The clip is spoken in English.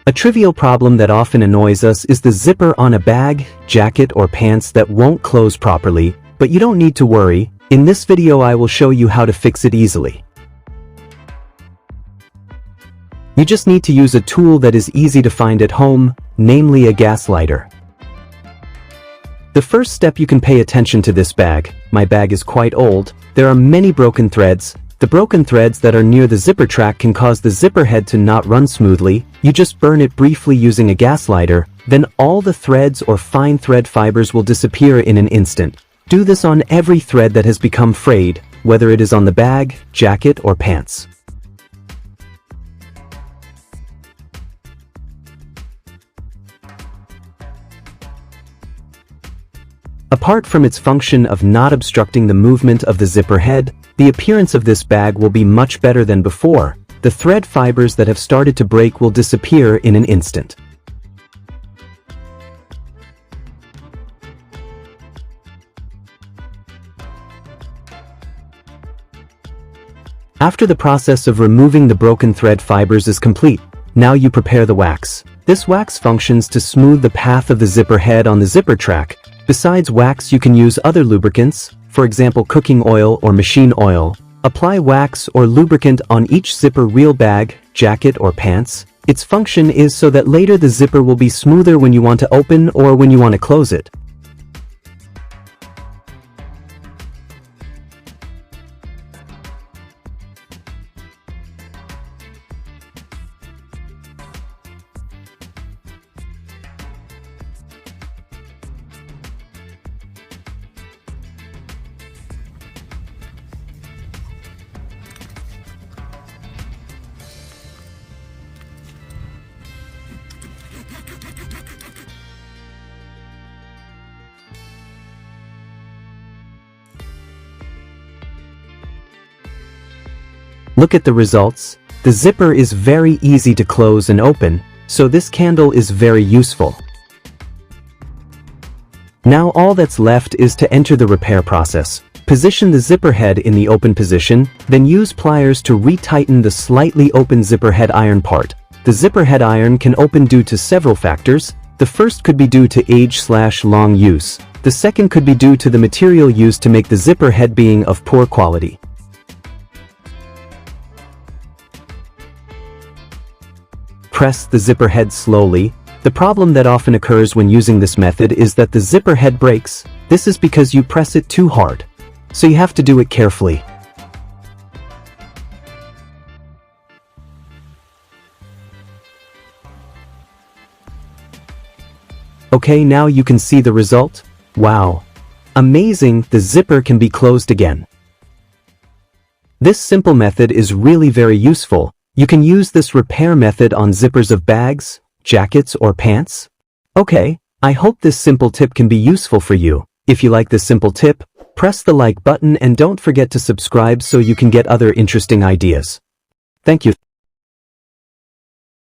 A trivial problem that often annoys us is the zipper on a bag, jacket, or pants that won't close properly, but you don't need to worry. In this video I will show you how to fix it easily. You just need to use a tool that is easy to find at home, namely a gas lighter. The first step, you can pay attention to this bag. My bag is quite old. There are many broken threads. The broken threads that are near the zipper track can cause the zipper head to not run smoothly. You just burn it briefly using a gas lighter, then all the threads or fine thread fibers will disappear in an instant. Do this on every thread that has become frayed, whether it is on the bag, jacket, or pants. Apart from its function of not obstructing the movement of the zipper head, the appearance of this bag will be much better than before. The thread fibers that have started to break will disappear in an instant. After the process of removing the broken thread fibers is complete, now you prepare the wax. This wax functions to smooth the path of the zipper head on the zipper track. Besides wax, you can use other lubricants, for example cooking oil or machine oil. Apply wax or lubricant on each zipper reel bag, jacket, or pants. Its function is so that later the zipper will be smoother when you want to open or when you want to close it. Look at the results. The zipper is very easy to close and open, so this candle is very useful. Now all that's left is to enter the repair process. Position the zipper head in the open position, then use pliers to retighten the slightly open zipper head iron part. The zipper head iron can open due to several factors. The first could be due to age/long use. The second could be due to the material used to make the zipper head being of poor quality. Press the zipper head slowly. The problem that often occurs when using this method is that the zipper head breaks. This is because you press it too hard. So you have to do it carefully. Okay, now you can see the result. Wow! Amazing, the zipper can be closed again. This simple method is really very useful. You can use this repair method on zippers of bags, jackets, or pants. Okay, I hope this simple tip can be useful for you. If you like this simple tip, press the like button and don't forget to subscribe so you can get other interesting ideas. Thank you.